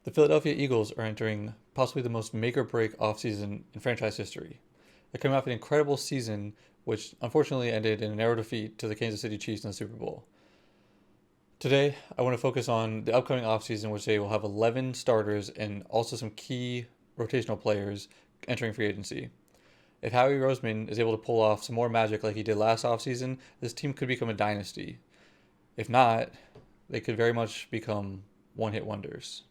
The Philadelphia Eagles are entering possibly the most make or break offseason in franchise history. They're coming off an incredible season, which unfortunately ended in a narrow defeat to the Kansas City Chiefs in the Super Bowl. Today, I want to focus on the upcoming offseason, which they will have 11 starters and also some key rotational players entering free agency. If Howie Roseman is able to pull off some more magic like he did last offseason, this team could become a dynasty. If not, they could very much become one-hit wonders.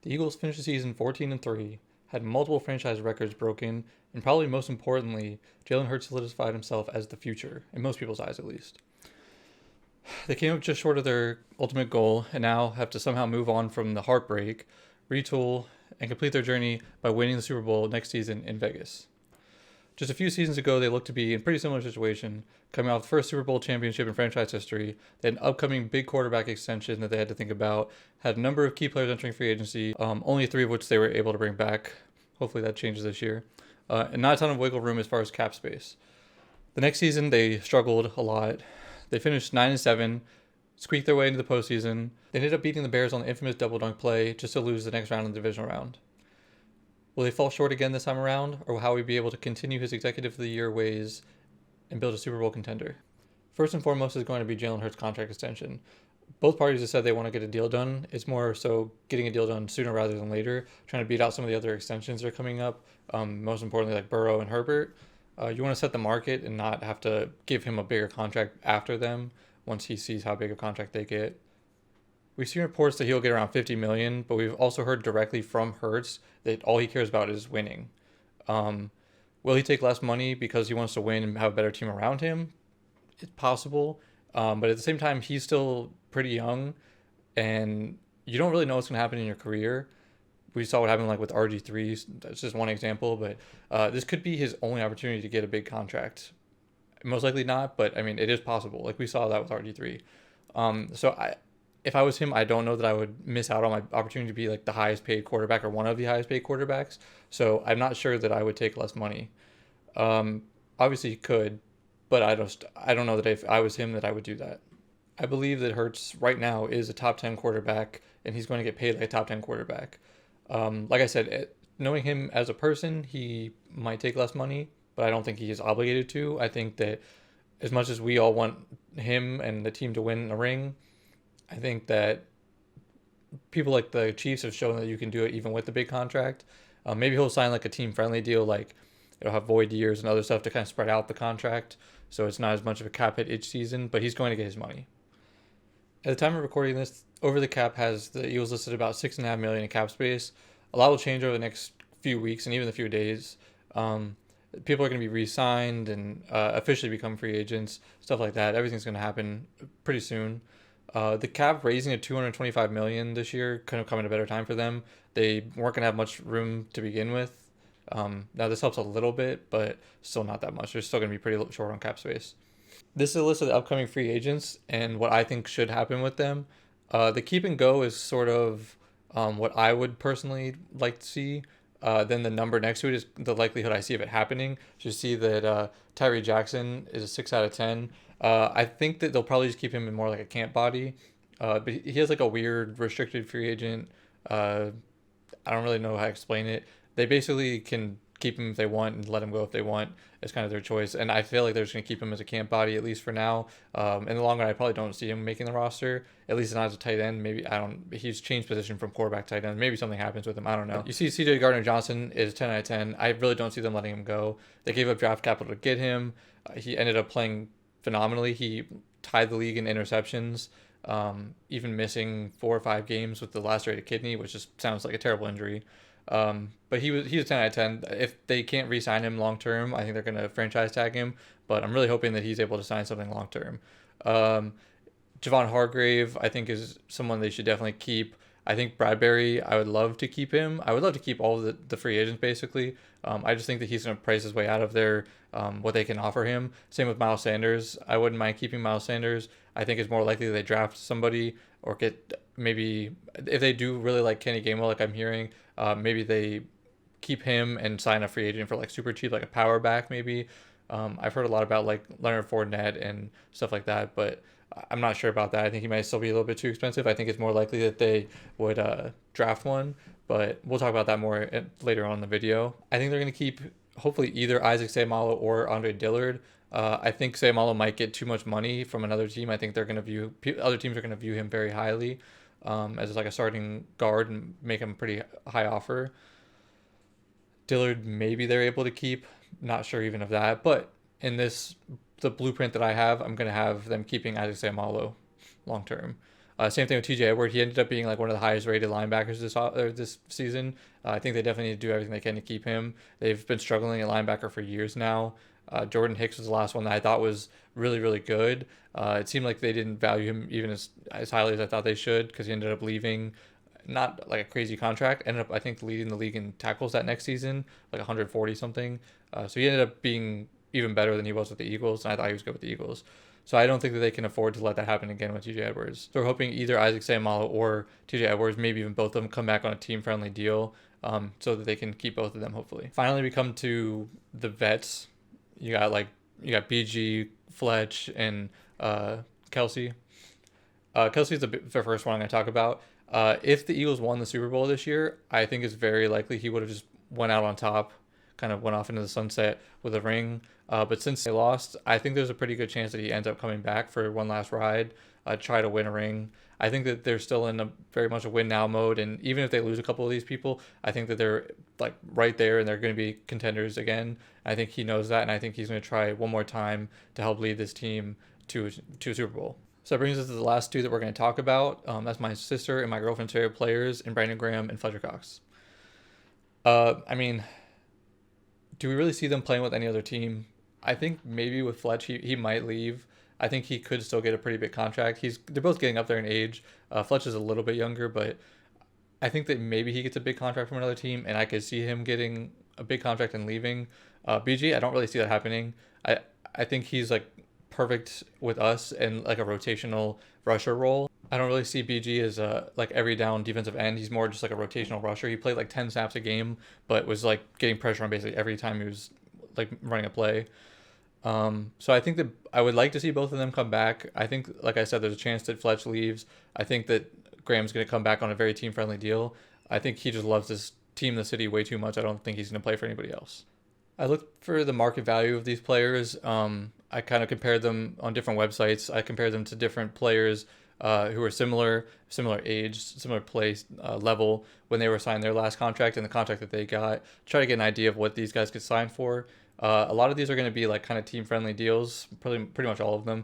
The Eagles finished the season 14-3, had multiple franchise records broken, and probably most importantly, Jalen Hurts solidified himself as the future, in most people's eyes at least. They came up just short of their ultimate goal and now have to somehow move on from the heartbreak, retool, and complete their journey by winning the Super Bowl next season in Vegas. Just a few seasons ago, they looked to be in a pretty similar situation, coming off the first Super Bowl championship in franchise history. They had an upcoming big quarterback extension that they had to think about, had a number of key players entering free agency, only three of which they were able to bring back. Hopefully that changes this year. And not a ton of wiggle room as far as cap space. The next season, they struggled a lot. They finished 9-7, squeaked their way into the postseason. They ended up beating the Bears on the infamous double dunk play just to lose the next round in the divisional round. Will they fall short again this time around, or will Howie be able to continue his executive of the year ways and build a Super Bowl contender? First and foremost is going to be Jalen Hurts' contract extension. Both parties have said they want to get a deal done. It's more so getting a deal done sooner rather than later, trying to beat out some of the other extensions that are coming up, most importantly like Burrow and Herbert. You want to set the market and not have to give him a bigger contract after them once he sees how big a contract they get. We've seen reports that he'll get around $50 million, but we've also heard directly from Hurts that all he cares about is winning. Will he take less money because he wants to win and have a better team around him? It's possible, but at the same time, he's still pretty young, and you don't really know what's going to happen in your career. We saw what happened like with RG3. That's just one example, but this could be his only opportunity to get a big contract. Most likely not, but I mean, it is possible. Like we saw that with RG3. If I was him, I don't know that I would miss out on my opportunity to be like the highest paid quarterback or one of the highest paid quarterbacks. So I'm not sure that I would take less money. Obviously he could, but I don't know that if I was him that I would do that. I believe that Hurts right now is a top 10 quarterback and he's going to get paid like a top 10 quarterback. Like I said, knowing him as a person, he might take less money, but I don't think he is obligated to. I think that as much as we all want him and the team to win a ring, I think that people like the Chiefs have shown that you can do it even with the big contract. Maybe he'll sign like a team-friendly deal, like it'll have void years and other stuff to kind of spread out the contract, so it's not as much of a cap hit each season, but he's going to get his money. At the time of recording this, over the cap has the Eagles listed about $6.5 million in cap space. A lot will change over the next few weeks and even a few days. People are going to be re-signed and officially become free agents, stuff like that. Everything's going to happen pretty soon. The cap raising to $225 million this year couldn't have come at a better time for them. They weren't going to have much room to begin with. Now this helps a little bit, but still not that much. They're still going to be pretty short on cap space. This is a list of the upcoming free agents and what I think should happen with them. The keep and go is sort of what I would personally like to see. Then the number next to it is the likelihood I see of it happening. So you see that Tyree Jackson is a 6 out of 10. I think that they'll probably just keep him in more like a camp body. But he has like a weird restricted free agent. I don't really know how to explain it. They basically can keep him if they want and let him go if they want. It's kind of their choice. And I feel like they're just going to keep him as a camp body, at least for now. In the long run, I probably don't see him making the roster, at least not as a tight end. Maybe, he's changed position from quarterback to tight end. Maybe something happens with him. I don't know. You see CJ Gardner-Johnson is 10 out of 10. I really don't see them letting him go. They gave up draft capital to get him. He ended up playing phenomenally. He tied the league in interceptions, even missing 4 or 5 games with the lacerated kidney, which just sounds like a terrible injury. But he's 10 out of 10. If they can't re-sign him long term, I think they're going to franchise tag him. But I'm really hoping that he's able to sign something long term. Javon Hargrave, I think, is someone they should definitely keep. I think Bradbury, I would love to keep him. I would love to keep all of the free agents, basically. I just think that he's going to price his way out of their what they can offer him. Same with Miles Sanders. I wouldn't mind keeping Miles Sanders. I think it's more likely they draft somebody or get maybe, if they do really like Kenny Gainwell, like I'm hearing, maybe they keep him and sign a free agent for like super cheap, like a power back maybe. I've heard a lot about like Leonard Fournette and stuff like that, but I'm not sure about that. I think he might still be a little bit too expensive. I think it's more likely that they would draft one. but we'll talk about that more later on in the video. I think they're going to keep hopefully either Isaac Seumalo or Andre Dillard. I think Seumalo might get too much money from another team. I think they're going to view other teams are going to view him very highly as like a starting guard and make him a pretty high offer. Dillard, maybe they're able to keep. Not sure even of that, but in the blueprint that I have, I'm going to have them keeping Isaac Seumalo long term. Same thing with TJ Edward. He ended up being like one of the highest rated linebackers this season. I think they definitely need to do everything they can to keep him. They've been struggling at linebacker for years now. Jordan Hicks was the last one that I thought was really, really good. It seemed like they didn't value him even as highly as I thought they should because he ended up leaving not like a crazy contract. Ended up, I think, leading the league in tackles that next season, like 140 something. So he ended up being even better than he was with the Eagles, and I thought he was good with the Eagles. So I don't think that they can afford to let that happen again with TJ Edwards. So we're hoping either Isaac Seumalo or TJ Edwards, maybe even both of them, come back on a team-friendly deal so that they can keep both of them, hopefully. Finally, we come to the vets. You got BG, Fletch, and Kelsey. Kelsey's the first one I'm going to talk about. If the Eagles won the Super Bowl this year, I think it's very likely he would have just went out on top, kind of went off into the sunset with a ring. But since they lost, I think there's a pretty good chance that he ends up coming back for one last ride, try to win a ring. I think that they're still in a very much a win now mode, and even if they lose a couple of these people, I think that they're like right there and they're going to be contenders again. I think he knows that, and I think he's going to try one more time to help lead this team to a Super Bowl. So that brings us to the last two that we're going to talk about. That's my sister and my girlfriend's favorite players, and Brandon Graham and Fletcher Cox. I mean, do we really see them playing with any other team? I think maybe with Fletch, he might leave. I think he could still get a pretty big contract. They're both getting up there in age. Fletch is a little bit younger, but I think that maybe he gets a big contract from another team, and I could see him getting a big contract and leaving. BG, I don't really see that happening. I think he's like perfect with us in like a rotational rusher role. I don't really see BG as a like every down defensive end. He's more just like a rotational rusher. He played like 10 snaps a game, but was like getting pressure on basically every time he was like running a play. So I think that I would like to see both of them come back. I think, like I said, there's a chance that Fletch leaves. I think that Graham's going to come back on a very team-friendly deal. I think he just loves this team, the city, way too much. I don't think he's going to play for anybody else. I looked for the market value of these players. I kind of compared them on different websites. I compared them to different players who were similar age, similar play level when they were signed their last contract and the contract that they got. Try to get an idea of what these guys could sign for. A lot of these are going to be like kind of team-friendly deals, pretty much all of them.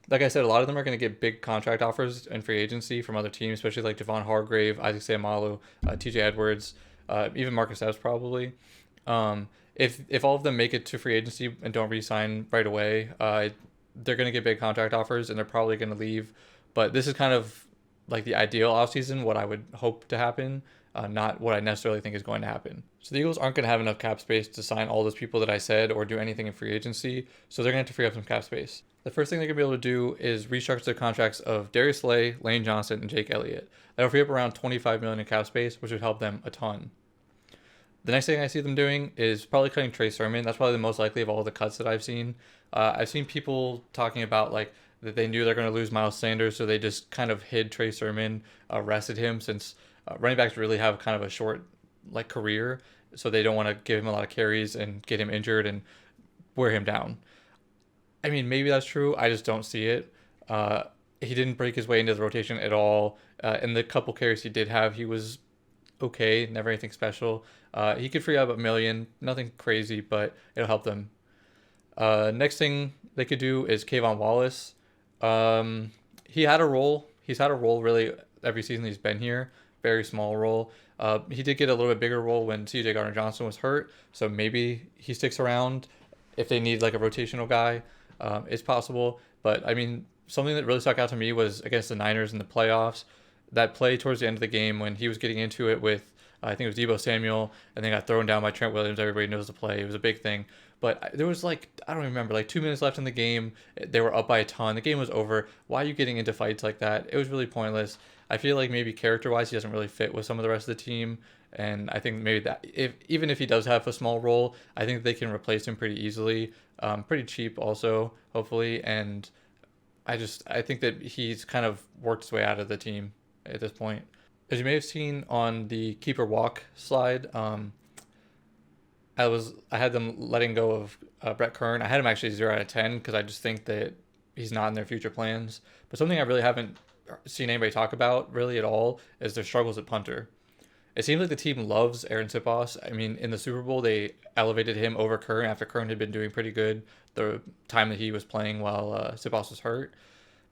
Like I said, a lot of them are going to get big contract offers in free agency from other teams, especially like Javon Hargrave, Isaac Seumalo, TJ Edwards, even Marcus Epps probably. If all of them make it to free agency and don't re-sign right away, they're going to get big contract offers and they're probably going to leave. But this is kind of like the ideal offseason, what I would hope to happen. Not what I necessarily think is going to happen. So the Eagles aren't going to have enough cap space to sign all those people that I said or do anything in free agency, so they're going to have to free up some cap space. The first thing they're going to be able to do is restructure the contracts of Darius Slay, Lane Johnson, and Jake Elliott. That'll free up around $25 million in cap space, which would help them a ton. The next thing I see them doing is probably cutting Trey Sermon. That's probably the most likely of all the cuts that I've seen. I've seen people talking about like that they knew they're going to lose Miles Sanders, so they just kind of hid Trey Sermon, rested him since running backs really have kind of a short like career, so they don't want to give him a lot of carries and get him injured and wear him down. I mean, maybe that's true. I just don't see it. He didn't break his way into the rotation at all. And the couple carries he did have, he was okay, never anything special. He could free up $1 million, nothing crazy, but it'll help them. Next thing they could do is Kayvon Wallace. He had a role. He's had a role really every season he's been here. Very small role. He did get a little bit bigger role when CJ Gardner-Johnson was hurt, so maybe he sticks around if they need like a rotational guy. It's possible, but I mean, something that really stuck out to me was against the Niners in the playoffs. That play towards the end of the game when he was getting into it with, I think it was Deebo Samuel, and then got thrown down by Trent Williams. Everybody knows the play. It was a big thing. But there was like, I don't remember, like 2 minutes left in the game. They were up by a ton. The game was over. Why are you getting into fights like that? It was really pointless. I feel like maybe character-wise he doesn't really fit with some of the rest of the team. And I think maybe that, even if he does have a small role, I think they can replace him pretty easily. Pretty cheap also, hopefully. And I think that he's kind of worked his way out of the team at this point. As you may have seen on the keeper walk slide, I had them letting go of Brett Kern. I had him actually 0 out of 10 because I just think that he's not in their future plans. But something I really haven't seen anybody talk about really at all is their struggles at punter. It seems like the team loves Aaron Sipos. I mean, in the Super Bowl, they elevated him over Kern after Kern had been doing pretty good the time that he was playing while Sipos was hurt.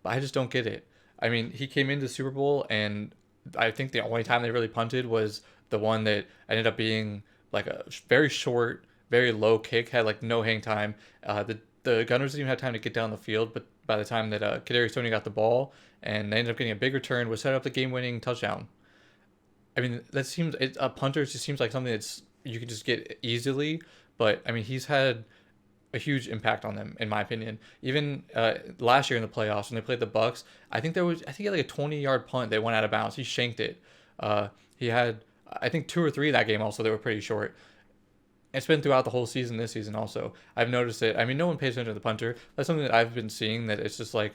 But I just don't get it. I mean, he came into the Super Bowl, and I think the only time they really punted was the one that ended up being like a very short, very low kick, had like no hang time. The Gunners didn't even have time to get down the field, but by the time that Kadarius Toney got the ball and they ended up getting a big return, was set up the game-winning touchdown. I mean, a punter just seems like something that's you can just get easily, but I mean, he's had a huge impact on them, in my opinion. Even last year in the playoffs when they played the Bucks, I think he had like a 20-yard punt that went out of bounds. He shanked it. He had I think 2 or 3 that game also that were pretty short. It's been throughout the whole season this season also. I've noticed it. I mean, no one pays attention to the punter. That's something that I've been seeing, that it's just like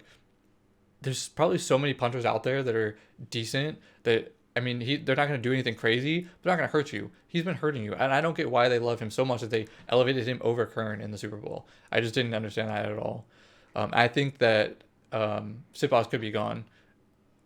there's probably so many punters out there that are decent that I mean, they're not going to do anything crazy, but they're not going to hurt you. He's been hurting you, and I don't get why they love him so much that they elevated him over Kern in the Super Bowl. I just didn't understand that at all. I think that Sipos could be gone.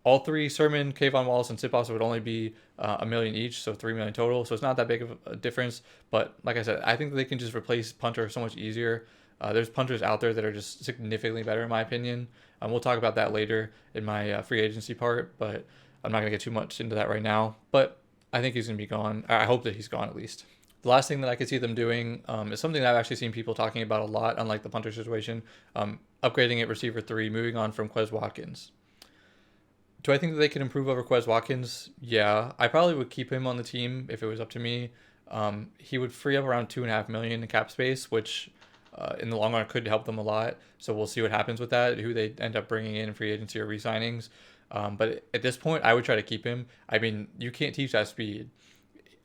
All three, Sermon, Kayvon Wallace, and Sipos would only be $1 million each, so $3 million total. So it's not that big of a difference. But like I said, I think they can just replace punter so much easier. There's punters out there that are just significantly better, in my opinion. We'll talk about that later in my free agency part, but I'm not going to get too much into that right now. But I think he's going to be gone. I hope that he's gone at least. The last thing that I could see them doing is something that I've actually seen people talking about a lot, unlike the punter situation, upgrading at receiver 3, moving on from Quez Watkins. Do I think that they can improve over Quez Watkins? Yeah, I probably would keep him on the team if it was up to me. He would free up around $2.5 million in cap space, which in the long run could help them a lot. So we'll see what happens with that, who they end up bringing in free agency or re-signings. But at this point, I would try to keep him. I mean, you can't teach that speed.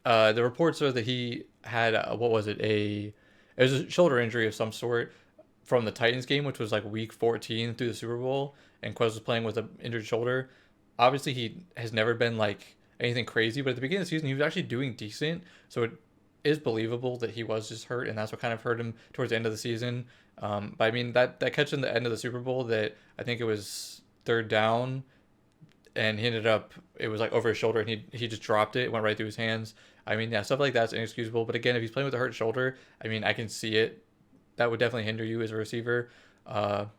The reports are that he had it was a shoulder injury of some sort from the Titans game, which was like week 14 through the Super Bowl, and Quez was playing with an injured shoulder. Obviously, he has never been like anything crazy, but at the beginning of the season, he was actually doing decent. So it is believable that he was just hurt, and that's what kind of hurt him towards the end of the season. But I mean, that catch in the end of the Super Bowl, that I think it was third down, and it was like over his shoulder, and he just dropped it. It went right through his hands. I mean, yeah, stuff like that's inexcusable. But again, if he's playing with a hurt shoulder, I mean, I can see it. That would definitely hinder you as a receiver. But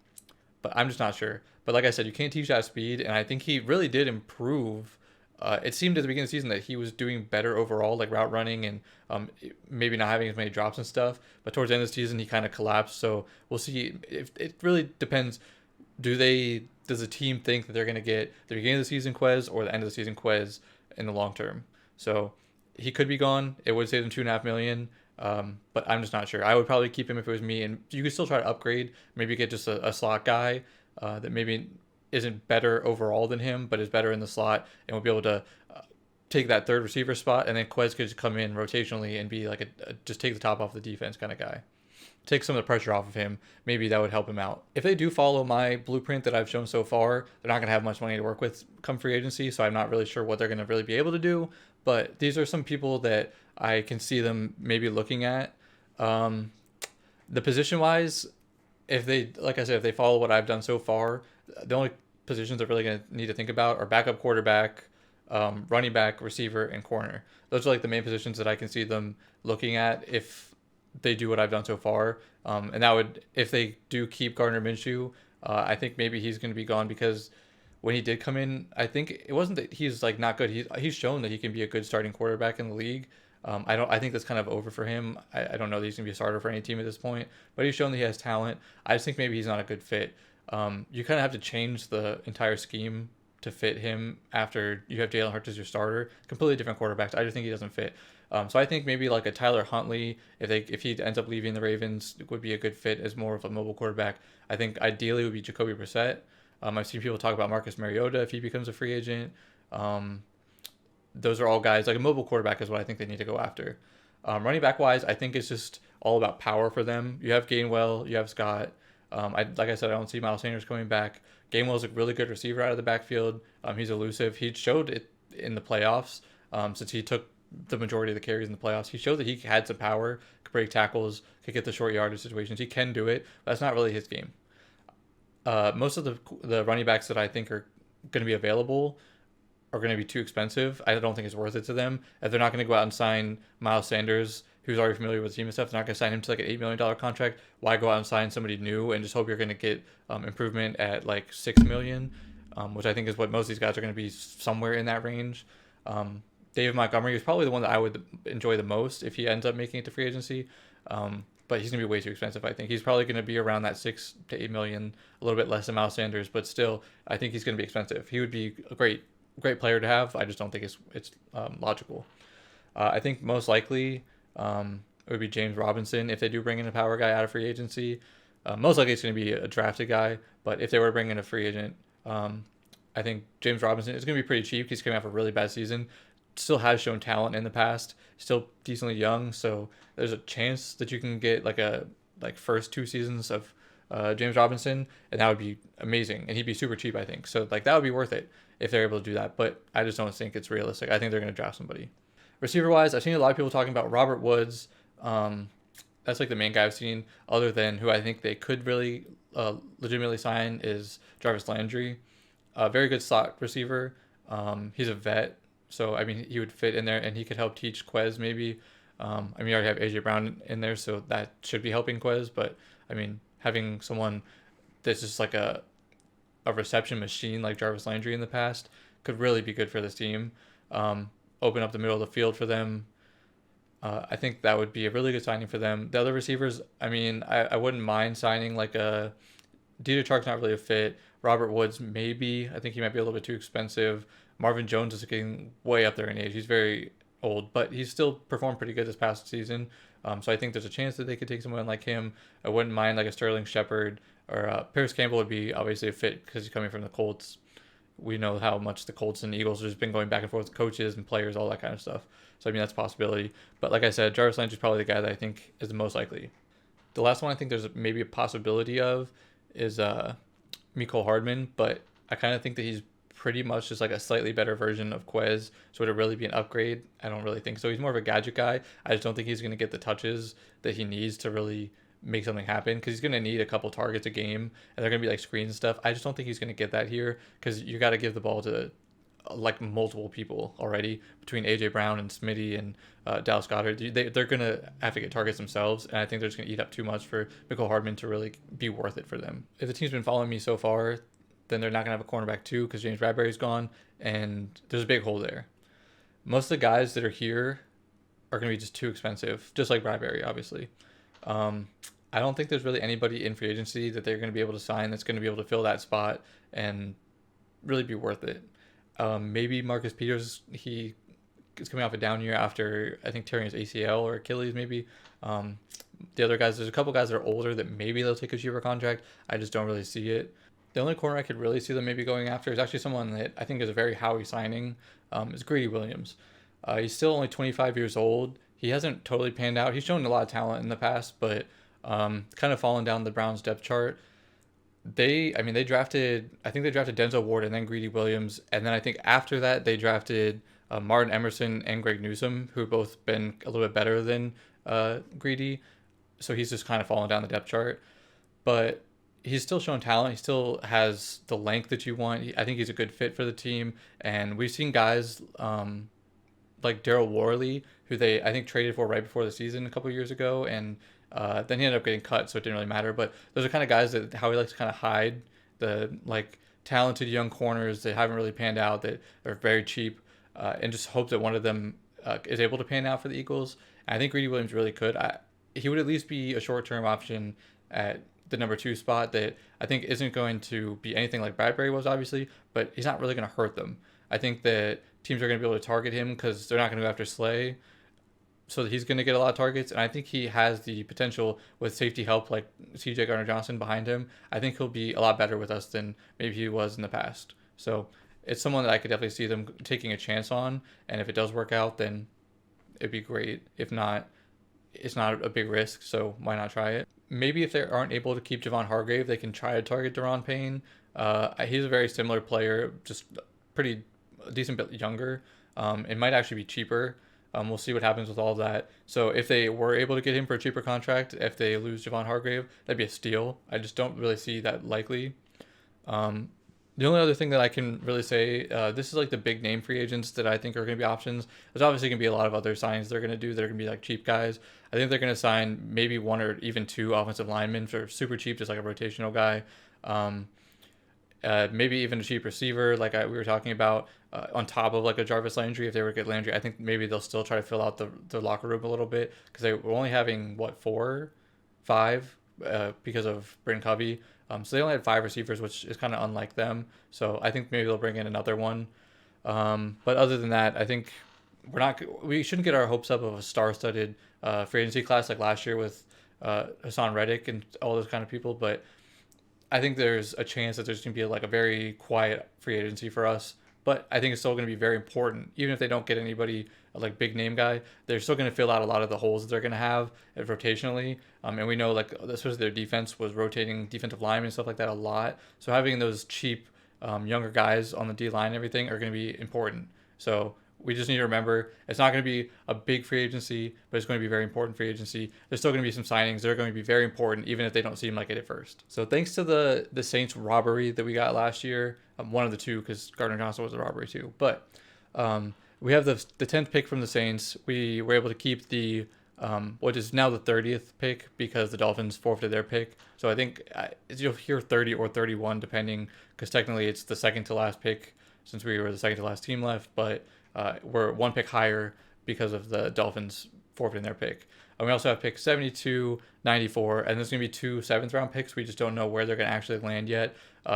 I'm just not sure. But like I said, you can't teach that speed, and I think he really did improve. It seemed at the beginning of the season that he was doing better overall, like route running and maybe not having as many drops and stuff. But towards the end of the season, he kind of collapsed. So we'll see. It really depends. Does the team think that they're going to get the beginning of the season Quez or the end of the season Quez in the long term? So he could be gone. It would save them $2.5 million. But I'm just not sure. I would probably keep him if it was me, and you could still try to upgrade. Maybe get just a slot guy that maybe isn't better overall than him, but is better in the slot and will be able to take that third receiver spot, and then Quez could just come in rotationally and be like just take the top off the defense kind of guy. Take some of the pressure off of him. Maybe that would help him out. If they do follow my blueprint that I've shown so far, they're not going to have much money to work with come free agency, so I'm not really sure what they're going to really be able to do. But these are some people that I can see them maybe looking at. The position-wise, if they follow what I've done so far, the only positions they're really going to need to think about are backup quarterback, running back, receiver, and corner. Those are like the main positions that I can see them looking at if they do what I've done so far. And that would, if they do keep Gardner Minshew, I think maybe he's going to be gone, because when he did come in, I think it wasn't that he's like not good. He's shown that he can be a good starting quarterback in the league. I think that's kind of over for him. I don't know that he's gonna be a starter for any team at this point, but he's shown that he has talent. I just think maybe he's not a good fit. You kind of have to change the entire scheme to fit him after you have Jalen Hurts as your starter. Completely different quarterbacks. I just think he doesn't fit. So I think maybe like a Tyler Huntley, if he ends up leaving the Ravens, would be a good fit as more of a mobile quarterback. I think ideally it would be Jacoby Brissett. I've seen people talk about Marcus Mariota if he becomes a free agent. Those are all guys, like a mobile quarterback is what I think they need to go after. Running back wise, I think it's just all about power for them. You have Gainwell, you have Scott. Like I said, I don't see Miles Sanders coming back. Gainwell's a really good receiver out of the backfield. He's elusive. He showed it in the playoffs. Since he took the majority of the carries in the playoffs, he showed that he had some power, could break tackles, could get the short yardage situations. He can do it, but that's not really his game. Most of the running backs that I think are going to be available are going to be too expensive. I don't think it's worth it to them. If they're not going to go out and sign Miles Sanders, who's already familiar with the team and stuff, they're not going to sign him to like an $8 million contract. Why go out and sign somebody new and just hope you're going to get improvement at like $6 million, which I think is what most of these guys are going to be, somewhere in that range. David Montgomery is probably the one that I would enjoy the most if he ends up making it to free agency. But he's going to be way too expensive, I think. He's probably going to be around that 6 to 8 million, a little bit less than Miles Sanders, but still, I think he's going to be expensive. He would be a great player to have. I just don't think it's logical. I think most likely it would be James Robinson if they do bring in a power guy out of free agency. Most likely it's going to be a drafted guy, but if they were bringing a free agent, I think James Robinson is going to be pretty cheap. He's coming off a really bad season. Still has shown talent in the past. Still decently young, so there's a chance that you can get like first 2 seasons of James Robinson, and that would be amazing. And he'd be super cheap, I think. So like that would be worth it if they're able to do that. But I just don't think it's realistic. I think they're going to draft somebody. Receiver wise, I've seen a lot of people talking about Robert Woods. That's like the main guy I've seen. Other than who I think they could really legitimately sign is Jarvis Landry, a very good slot receiver. He's a vet. So, I mean, he would fit in there, and he could help teach Quez maybe. I mean, you already have A.J. Brown in there, so that should be helping Quez. But, I mean, having someone that's just like a reception machine like Jarvis Landry in the past could really be good for this team. Open up the middle of the field for them. I think that would be a really good signing for them. The other receivers, I mean, I wouldn't mind signing like a... DJ Chark's not really a fit. Robert Woods, maybe. I think he might be a little bit too expensive. Marvin Jones is getting way up there in age. He's very old, but he's still performed pretty good this past season. So I think there's a chance that they could take someone like him. I wouldn't mind like a Sterling Shepard, or Paris Campbell would be obviously a fit because he's coming from the Colts. We know how much the Colts and Eagles have just been going back and forth with coaches and players, all that kind of stuff. So I mean, that's a possibility. But like I said, Jarvis Landry is probably the guy that I think is the most likely. The last one I think there's maybe a possibility of is Mecole Hardman, but I kind of think that he's pretty much just like a slightly better version of Quez. So would it really be an upgrade? I don't really think so. He's more of a gadget guy. I just don't think he's going to get the touches that he needs to really make something happen, because he's going to need a couple targets a game, and they're going to be like screens and stuff. I just don't think he's going to get that here, because you got to give the ball to like multiple people already between AJ Brown and Smitty and Dallas Goedert. They're going to have to get targets themselves, and I think they're just going to eat up too much for Mecole Hardman to really be worth it for them. If the team's been following me so far, then they're not going to have a cornerback too, because James Bradbury's gone, and there's a big hole there. Most of the guys that are here are going to be just too expensive, just like Bradbury, obviously. I don't think there's really anybody in free agency that they're going to be able to sign that's going to be able to fill that spot and really be worth it. Maybe Marcus Peters, he is coming off a down year after, I think, tearing his ACL or Achilles maybe. The other guys, there's a couple guys that are older that maybe they'll take a cheaper contract. I just don't really see it. The only corner I could really see them maybe going after is actually someone that I think is a very Howie signing, is Greedy Williams. He's still only 25 years old. He hasn't totally panned out. He's shown a lot of talent in the past, but kind of fallen down the Browns depth chart. They drafted Denzel Ward and then Greedy Williams, and then I think after that they drafted Martin Emerson and Greg Newsome, who have both been a little bit better than Greedy. So he's just kind of fallen down the depth chart, but he's still shown talent. He still has the length that you want. I think he's a good fit for the team, and we've seen guys like Daryl Worley, who they I think traded for right before the season a couple of years ago, and then he ended up getting cut, so it didn't really matter. But those are kind of guys that Howie likes to kind of hide, the like talented young corners that haven't really panned out, that are very cheap, and just hope that one of them is able to pan out for the Eagles. And I think Greedy Williams really could. He would at least be a short-term option at the number 2 spot that I think isn't going to be anything like Bradbury was, obviously, but he's not really going to hurt them. I think that teams are going to be able to target him because they're not going to go after Slay, so that he's going to get a lot of targets. And I think he has the potential with safety help like CJ Gardner-Johnson behind him. I think he'll be a lot better with us than maybe he was in the past. So it's someone that I could definitely see them taking a chance on. And if it does work out, then it'd be great. If not, it's not a big risk, so why not try it? Maybe if they aren't able to keep Javon Hargrave, they can try to target Daron Payne. He's a very similar player, just pretty a decent bit younger. It might actually be cheaper. We'll see what happens with all of that. So if they were able to get him for a cheaper contract, if they lose Javon Hargrave, that'd be a steal. I just don't really see that likely. Um, the only other thing that I can really say, this is like the big name free agents that I think are going to be options. There's obviously going to be a lot of other signings they're going to do that are going to be like cheap guys. I think they're going to sign maybe one or even two offensive linemen for super cheap, just like a rotational guy. Um, Maybe even a cheap receiver, like we were talking about, on top of like a Jarvis Landry. If they were to get Landry, I think maybe they'll still try to fill out the locker room a little bit because they were only having what 5 because of Bryn Covey. So they only had 5 receivers, which is kind of unlike them. So I think maybe they'll bring in another one. But other than that, I think we shouldn't get our hopes up of a star-studded free agency class like last year with Hassan Reddick and all those kind of people. But I think there's a chance that there's going to be like a very quiet free agency for us. But I think it's still going to be very important. Even if they don't get anybody like big name guy, they're still going to fill out a lot of the holes that they're going to have rotationally. And we know like especially their defense was rotating defensive linemen and stuff like that a lot. So having those cheap younger guys on the D line and everything are going to be important. So we just need to remember it's not going to be a big free agency, but it's going to be a very important free agency. There's still going to be some signings that are going to be very important, even if they don't seem like it at first. So thanks to the Saints robbery that we got last year, one of the two, because Gardner Johnson was a robbery too. But we have the 10th pick from the Saints. We were able to keep the what is now the 30th pick because the Dolphins forfeited their pick. So I think you'll hear 30 or 31 depending, because technically it's the second to last pick since we were the second to last team left, but we're one pick higher because of the Dolphins forfeiting their pick. And we also have pick 72, 94, and there's going to be 2 7th-round picks. We just don't know where they're going to actually land yet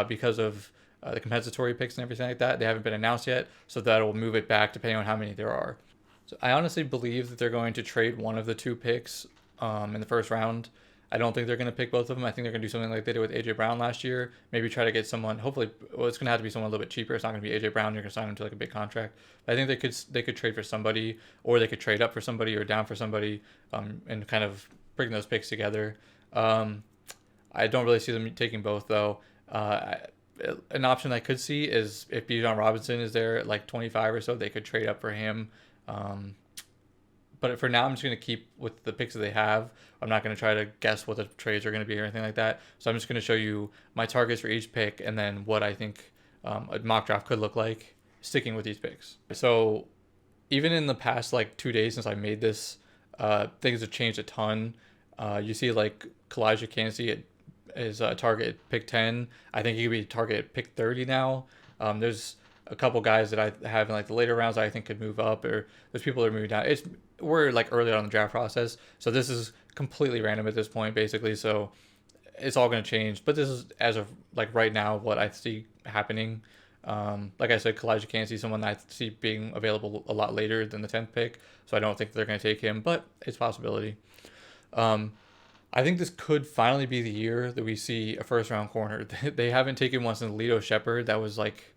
because of the compensatory picks and everything like that. They haven't been announced yet, so that will move it back depending on how many there are. So I honestly believe that they're going to trade one of the 2 picks in the first round. I don't think they're going to pick both of them. I think they're going to do something like they did with A.J. Brown last year. Maybe try to get someone, hopefully, well, it's going to have to be someone a little bit cheaper. It's not going to be A.J. Brown. You're going to sign him to like a big contract. But I think they could trade for somebody, or they could trade up for somebody or down for somebody and kind of bring those picks together. I don't really see them taking both, though. An option I could see is if Bijan Robinson is there at like 25 or so, they could trade up for him. But for now, I'm just going to keep with the picks that they have. I'm not going to try to guess what the trades are going to be or anything like that. So I'm just going to show you my targets for each pick and then what I think a mock draft could look like sticking with these picks. So even in the past like 2 days since I made this, things have changed a ton. You see like Kalijah Kancey is a target at pick 10. I think he could be target at pick 30 now. There's a couple guys that I have in like the later rounds that I think could move up, or there's people that are moving down. We're like early on in the draft process, so this is completely random at this point, basically. So it's all going to change, but this is as of like right now what I see happening. Like I said, Kalijah Kancey is someone that I see being available a lot later than the 10th pick, so I don't think they're going to take him, but it's a possibility. I think this could finally be the year that we see a first round corner. They haven't taken one since Lito Shepherd. That was like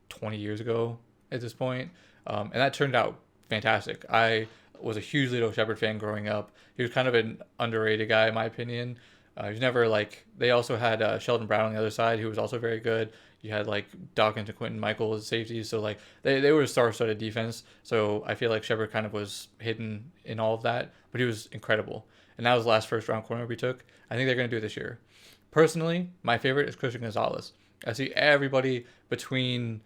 20 years ago at this point. And that turned out fantastic. I was a huge Lito Shepherd fan growing up. He was kind of an underrated guy in my opinion. He was never like, they also had Sheldon Brown on the other side, who was also very good. You had like Dawkins and Quentin Michael as safeties. So like they were a star-studded defense. So I feel like Shepherd kind of was hidden in all of that, but he was incredible. And that was the last first round corner we took. I think they're going to do it this year. Personally, my favorite is Christian Gonzalez. I see everybody between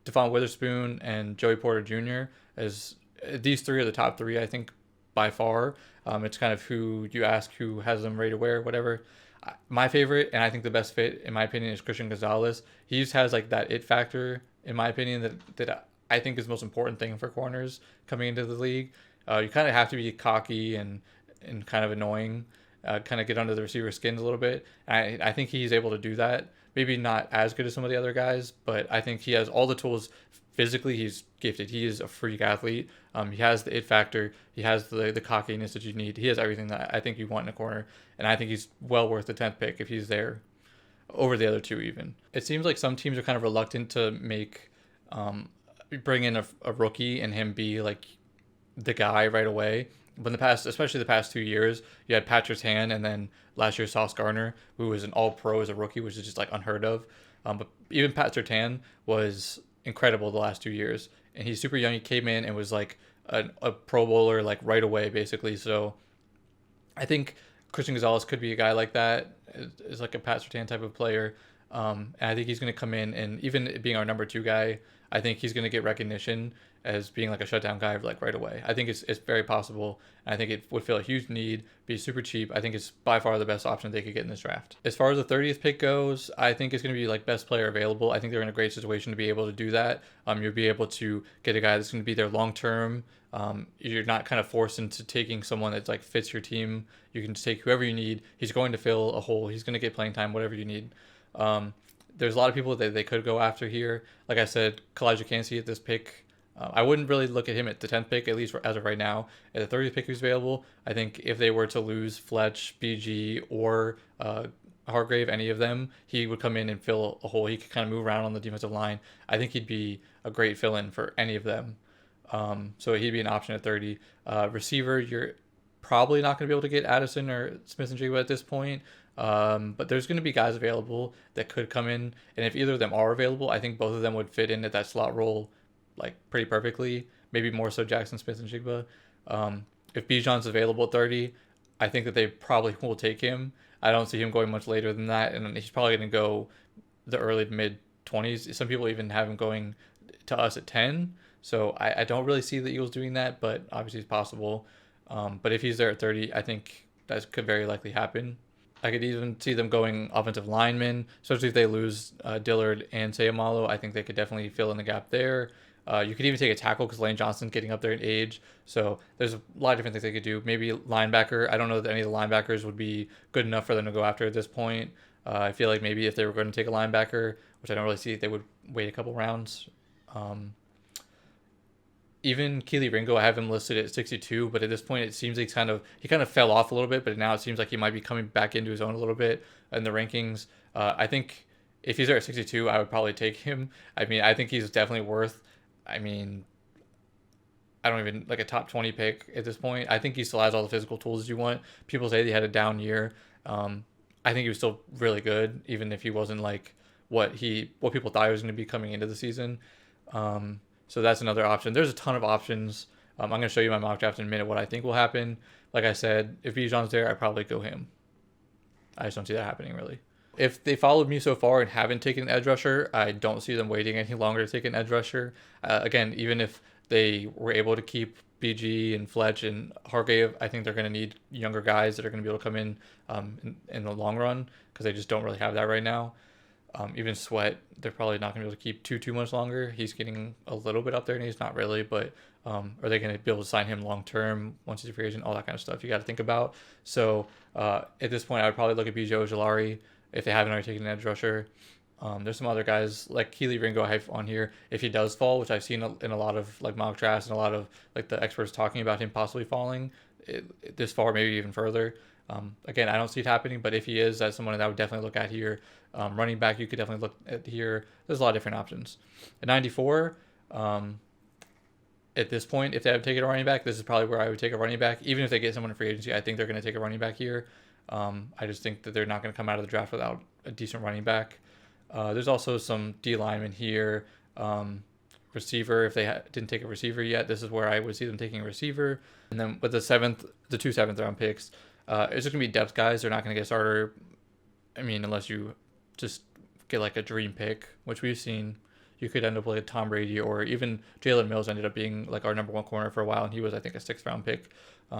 Devon Witherspoon and Joey Porter Jr. as these 3 are the top 3, I think, by far. It's kind of who you ask who has them rated where, whatever. My favorite, and I think the best fit, in my opinion, is Christian Gonzalez. He just has like that it factor, in my opinion, that I think is the most important thing for corners coming into the league. You kind of have to be cocky and kind of annoying, kind of get under the receiver's skin a little bit. I think he's able to do that. Maybe not as good as some of the other guys, but I think he has all the tools. Physically, he's gifted. He is a freak athlete. He has the it factor. He has the cockiness that you need. He has everything that I think you want in a corner. And I think he's well worth the 10th pick if he's there over the other 2 even. It seems like some teams are kind of reluctant to bring in a rookie and him be like the guy right away. But in the past, especially the past 2 years, you had Patrick Surtain and then last year Sauce Gardner, who was an all-pro as a rookie, which is just like unheard of. But even Pat Surtain was incredible the last 2 years. And he's super young. He came in and was like a Pro Bowler like right away, basically. So I think Christian Gonzalez could be a guy like that, is like a Pat Surtain type of player. And I think he's going to come in, and even being our number 2 guy, I think he's going to get recognition as being like a shutdown guy like right away. I think it's very possible. And I think it would fill a huge need, be super cheap. I think it's by far the best option they could get in this draft. As far as the 30th pick goes, I think it's going to be like best player available. I think they're in a great situation to be able to do that. You'll be able to get a guy that's going to be there long term. You're not kind of forced into taking someone that like fits your team. You can just take whoever you need. He's going to fill a hole. He's going to get playing time, whatever you need. There's a lot of people that they could go after here. Like I said, Kalijah Cansey at this pick. I wouldn't really look at him at the 10th pick, at least as of right now. At the 30th pick who's available, I think if they were to lose Fletch, BG, or Hargrave, any of them, he would come in and fill a hole. He could kind of move around on the defensive line. I think he'd be a great fill-in for any of them. So he'd be an option at 30. Receiver, you're probably not going to be able to get Addison or Smith-Njigba at this point. But there's going to be guys available that could come in. And if either of them are available, I think both of them would fit in at that slot role like pretty perfectly. Maybe more so Jackson Smith-Njigba. If Bijan's available at 30, I think that they probably will take him. I don't see him going much later than that. And he's probably going to go the early to mid 20s. Some people even have him going to us at 10. So I don't really see the Eagles doing that, but obviously it's possible. But if he's there at 30, I think that could very likely happen. I could even see them going offensive linemen, especially if they lose Dillard and Sayamalo. I think they could definitely fill in the gap there. You could even take a tackle because Lane Johnson's getting up there in age. So there's a lot of different things they could do. Maybe linebacker. I don't know that any of the linebackers would be good enough for them to go after at this point. I feel like maybe if they were going to take a linebacker, which I don't really see, they would wait a couple rounds. Even Keely Ringo, I have him listed at 62, but at this point it seems like he kind of fell off a little bit, but now it seems like he might be coming back into his own a little bit in the rankings. I think if he's there at 62, I would probably take him. I mean, I think he's definitely worth, I don't even like a top 20 pick at this point. I think he still has all the physical tools you want. People say he had a down year. I think he was still really good, even if he wasn't like what people thought he was going to be coming into the season. So that's another option. There's a ton of options. I'm going to show you my mock draft in a minute, what I think will happen. Like I said, if Bijan's there, I'd probably go him. I just don't see that happening, really. If they followed me so far and haven't taken an edge rusher, I don't see them waiting any longer to take an edge rusher. Again, even if they were able to keep BG and Fletch and Hargrave, I think they're going to need younger guys that are going to be able to come in the long run, because they just don't really have that right now. Even Sweat, they're probably not going to be able to keep too much longer. He's getting a little bit up there, and he's not really, but are they going to be able to sign him long term once he's a free agent? All that kind of stuff you got to think about. So at this point, I would probably look at BJ Ojulari if they haven't already taken an edge rusher. There's some other guys like Keely Ringo I have on here. If he does fall, which I've seen in a lot of like mock drafts and a lot of like the experts talking about him possibly falling this far, maybe even further. Again, I don't see it happening, but if he is, that's someone that I would definitely look at here. Running back, you could definitely look at here. There's a lot of different options. At 94, at this point, if they have taken a running back, this is probably where I would take a running back. Even if they get someone in free agency, I think they're going to take a running back here. I just think that they're not going to come out of the draft without a decent running back. There's also some D linemen here. Receiver, if they didn't take a receiver yet, this is where I would see them taking a receiver. And then with the two seventh round picks, it's just going to be depth guys. They're not going to get a starter. I mean, unless you just get like a dream pick, which we've seen. You could end up like a Tom Brady, or even Jalen Mills ended up being like our number one corner for a while, and he was, I think, a 6th round pick.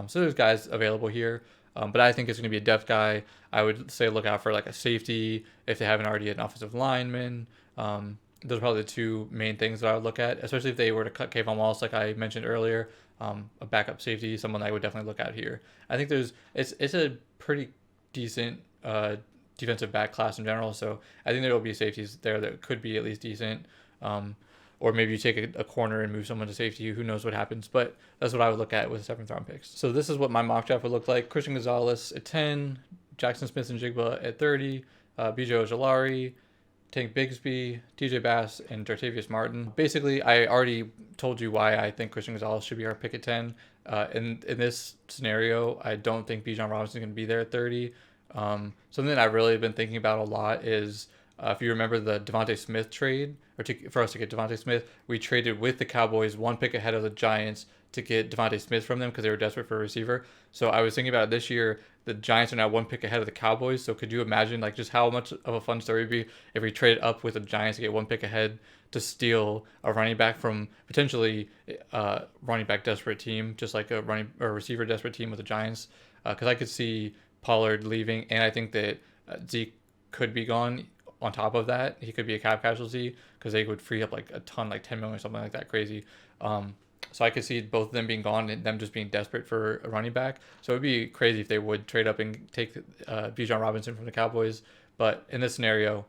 So there's guys available here. But I think it's going to be a depth guy. I would say look out for like a safety if they haven't already an offensive lineman. Those are probably the two main things that I would look at, especially if they were to cut Kayvon Wallace, like I mentioned earlier. A backup safety, someone I would definitely look at here. I think it's a pretty decent defensive back class in general, so I think there will be safeties there that could be at least decent. Or maybe you take a corner and move someone to safety. Who knows what happens? But that's what I would look at with 7th round picks. So this is what my mock draft would look like. Christian Gonzalez at 10, Jackson Smith-Njigba at 30, BJ Ojulari, Tank Bigsby, TJ Bass, and Jartavius Martin. Basically, I already told you why I think Christian Gonzalez should be our pick at 10. In this scenario, I don't think Bijan Robinson is going to be there at 30. Something that I've really been thinking about a lot is If you remember the Devontae Smith trade, for us to get Devontae Smith, we traded with the Cowboys one pick ahead of the Giants to get Devontae Smith from them because they were desperate for a receiver. So I was thinking about it this year. The Giants are now one pick ahead of the Cowboys. So could you imagine like just how much of a fun story it would be if we traded up with the Giants to get one pick ahead to steal a running back from potentially running back desperate team, just like a running or receiver desperate team with the Giants? Because I could see Pollard leaving, and I think that Zeke could be gone. On top of that, he could be a cap casualty because they would free up like a ton, like 10 million or something like that, crazy. So I could see both of them being gone and them just being desperate for a running back. So it'd be crazy if they would trade up and take Bijan Robinson from the Cowboys. But in this scenario,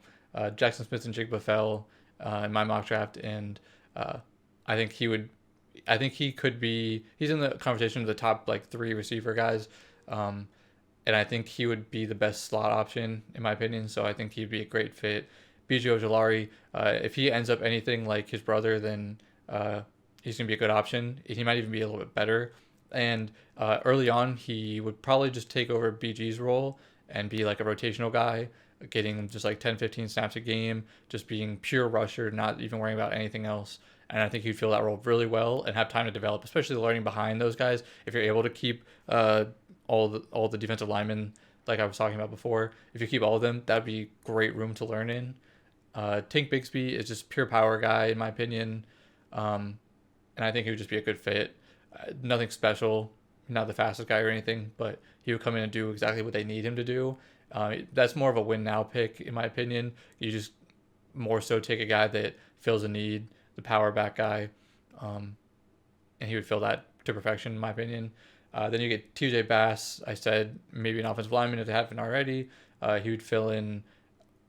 Jackson Smith and Jigba fell in my mock draft, and I think he would. I think he could be. He's in the conversation of the top like 3 receiver guys. And I think he would be the best slot option, in my opinion. So I think he'd be a great fit. BJ Ojolari, if he ends up anything like his brother, then he's going to be a good option. He might even be a little bit better. And early on, he would probably just take over BG's role and be like a rotational guy, getting just like 10, 15 snaps a game, just being pure rusher, not even worrying about anything else. And I think he'd fill that role really well and have time to develop, especially learning behind those guys. If you're able to keep all the defensive linemen, like I was talking about before, if you keep all of them, that'd be great room to learn in. Tank Bigsby is just pure power guy, in my opinion. And I think he would just be a good fit. Nothing special, not the fastest guy or anything, but he would come in and do exactly what they need him to do. That's more of a win now pick, in my opinion. You just more so take a guy that fills a need, the power back guy, and he would fill that to perfection, in my opinion. Then you get TJ Bass. I said maybe an offensive lineman if it happened already. He would fill in,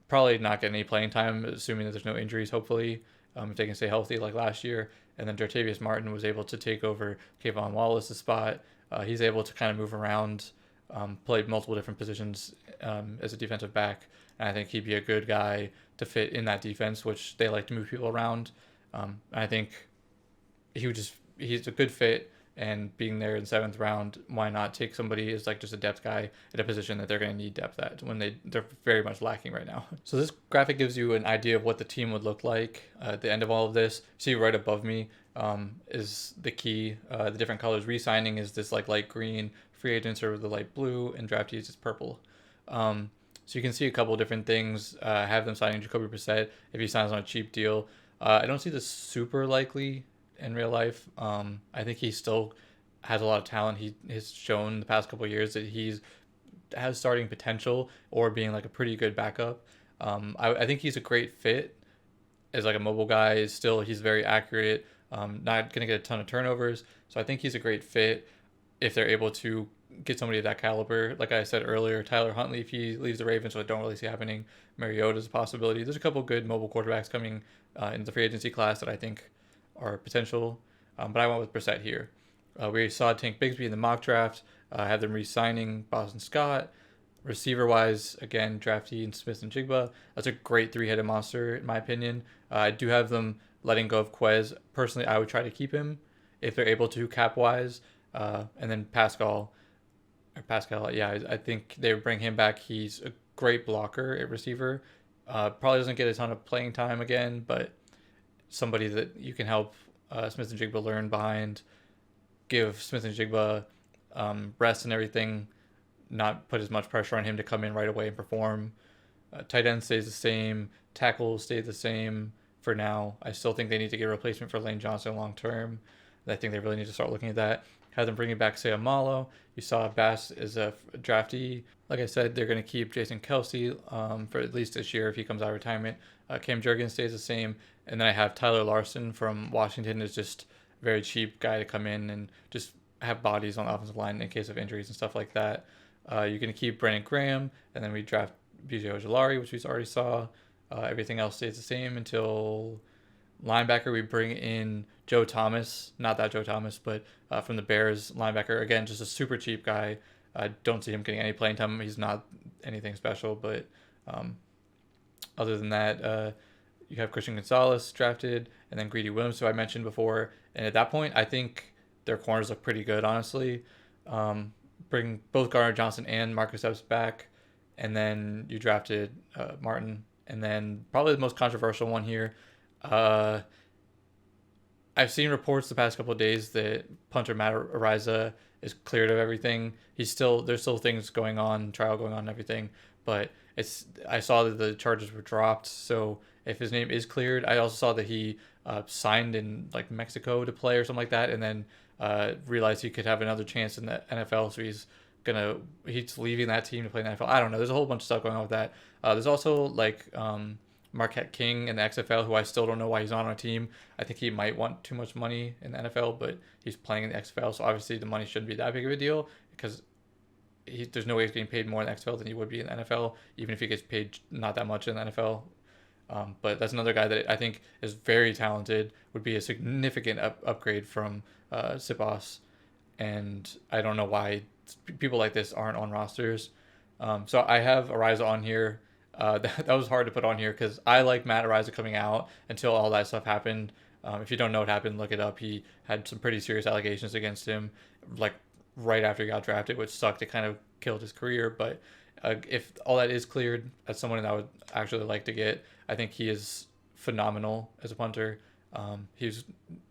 probably not get any playing time, assuming that there's no injuries, hopefully, if they can stay healthy like last year. And then Jartavius Martin was able to take over Kayvon Wallace's spot. He's able to kind of move around, play multiple different positions as a defensive back. And I think he'd be a good guy to fit in that defense, which they like to move people around. I think he's a good fit. And being there in 7th round, why not take somebody as like just a depth guy at a position that they're going to need depth at when they're very much lacking right now. So this graphic gives you an idea of what the team would look like at the end of all of this. See right above me is the key. The different colors. Re-signing is this like light green. Free agents are the light blue, and draftees is purple. So you can see a couple of different things. Have them signing Jacoby Brissett if he signs on a cheap deal. I don't see this super likely in real life. I think he still has a lot of talent. He has shown the past couple of years that has starting potential or being like a pretty good backup. I think he's a great fit as like a mobile guy. He's very accurate, not going to get a ton of turnovers. So I think he's a great fit if they're able to get somebody of that caliber. Like I said earlier, Tyler Huntley, if he leaves the Ravens, which I don't really see happening. Mariota's a possibility. There's a couple good mobile quarterbacks coming in the free agency class that I think are potential, but I went with Brissett here. We saw Tank Bigsby in the mock draft, have them re-signing Boston Scott. Receiver-wise, again, draftee and Smith and Jigba. That's a great 3-headed monster, in my opinion. I do have them letting go of Quez. Personally, I would try to keep him if they're able to cap-wise. And then Pascal, I think they would bring him back. He's a great blocker at receiver. Probably doesn't get a ton of playing time again, but somebody that you can help Smith and Jigba learn behind, give Smith and Jigba rest and everything, not put as much pressure on him to come in right away and perform. Tight end stays the same. Tackle stays the same for now. I still think they need to get a replacement for Lane Johnson long term. I think they really need to start looking at that. Have them bringing back Seumalo. You saw Bass as a draftee. Like I said, they're going to keep Jason Kelsey for at least this year if he comes out of retirement. Cam Jurgens stays the same. And then I have Tyler Larson from Washington is just a very cheap guy to come in and just have bodies on the offensive line in case of injuries and stuff like that. You're going to keep Brandon Graham, and then we draft BJ Ojolari, which we already saw. Everything else stays the same until linebacker. We bring in Joe Thomas, not that Joe Thomas, but from the Bears linebacker. Again, just a super cheap guy. I don't see him getting any playing time. He's not anything special, but other than that, you have Christian Gonzalez drafted, and then Greedy Williams, who I mentioned before. And at that point, I think their corners look pretty good, honestly. Bring both Gardner Johnson and Marcus Epps back, and then you drafted Martin And then probably the most controversial one here. Uh, I've seen reports the past couple of days that punter Matt Ariza is cleared of everything. There's still things going on, trial going on, and everything. But I saw that the charges were dropped. So if his name is cleared, I also saw that he signed in like Mexico to play or something like that, and then realized he could have another chance in the NFL. So he's leaving that team to play in the NFL. I don't know. There's a whole bunch of stuff going on with that. There's also like Marquette King in the XFL, who I still don't know why he's on our team. I think he might want too much money in the NFL, but he's playing in the XFL, so obviously the money shouldn't be that big of a deal because there's no way he's getting paid more in the XFL than he would be in the NFL, even if he gets paid not that much in the NFL. But that's another guy that I think is very talented, would be a significant upgrade from Siposs, and I don't know why people like this aren't on rosters. So I have Ariza on here. That was hard to put on here because I like Matt Ariza coming out until all that stuff happened. If you don't know what happened, look it up. He had some pretty serious allegations against him, like right after he got drafted, which sucked. It kind of killed his career. But if all that is cleared, as someone that I would actually like to get, I think he is phenomenal as a punter. He was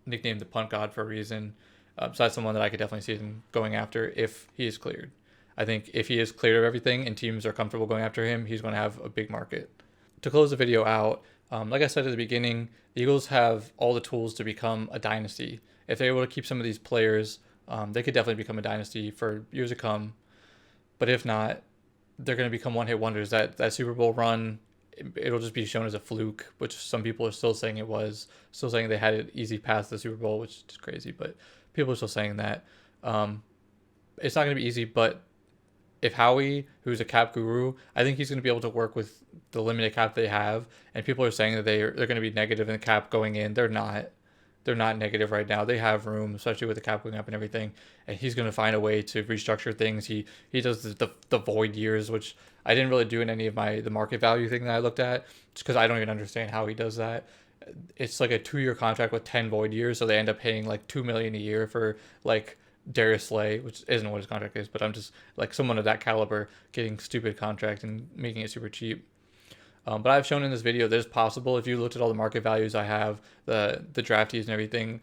nicknamed the punt god for a reason. So that's someone that I could definitely see him going after if he is cleared. I think if he is cleared of everything and teams are comfortable going after him, he's going to have a big market. To close the video out, like I said at the beginning, the Eagles have all the tools to become a dynasty. If they're able to keep some of these players, they could definitely become a dynasty for years to come. But if not, they're going to become one-hit wonders. That Super Bowl run, it'll just be shown as a fluke, which some people are still saying it was. Still saying they had an easy path to the Super Bowl, which is crazy. But people are still saying that. It's not going to be easy, but if Howie, who's a cap guru, I think he's going to be able to work with the limited cap they have. And people are saying that they're going to be negative in the cap going in. They're not. They're not negative right now. They have room, especially with the cap going up and everything. And he's going to find a way to restructure things. He does the void years, which I didn't really do in any of the market value thing that I looked at, just because I don't even understand how he does that. It's like a 2-year contract with 10 void years, so they end up paying like $2 million a year for like Darius Slay, which isn't what his contract is, but I'm just like someone of that caliber getting stupid contract and making it super cheap. But I've shown in this video that it's possible. If you looked at all the market values I have, the draftees and everything,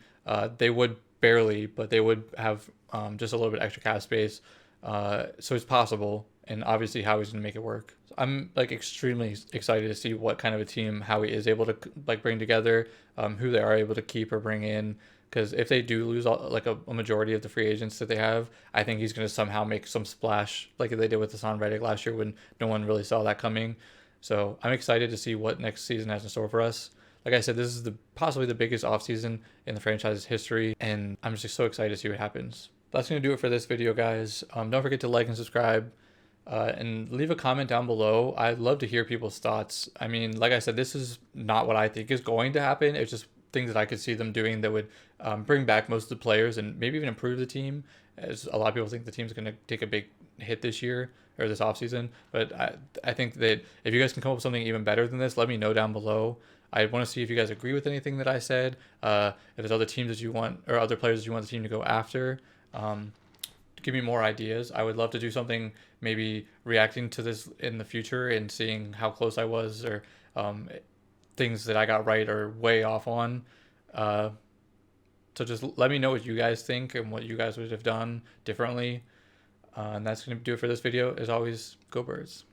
they would barely, but they would have just a little bit extra cap space. So it's possible, and obviously Howie's gonna make it work. So I'm like extremely excited to see what kind of a team Howie is able to like bring together, who they are able to keep or bring in. Because if they do lose like a majority of the free agents that they have, I think he's going to somehow make some splash like they did with Hassan Reddick last year when no one really saw that coming. So I'm excited to see what next season has in store for us. Like I said, this is possibly the biggest offseason in the franchise's history, and I'm just so excited to see what happens. That's going to do it for this video, guys. Don't forget to like and subscribe, and leave a comment down below. I'd love to hear people's thoughts. I mean, like I said, this is not what I think is going to happen. It's just things that I could see them doing that would bring back most of the players and maybe even improve the team, as a lot of people think the team's going to take a big hit this year or this offseason. But I think that if you guys can come up with something even better than this, let me know down below. I want to see if you guys agree with anything that I said, if there's other teams that you want or other players that you want the team to go after. Give me more ideas. I would love to do something, maybe reacting to this in the future and seeing how close I was, or things that I got right or way off on. So just let me know what you guys think and what you guys would have done differently. And that's going to do it for this video. As always, go Birds.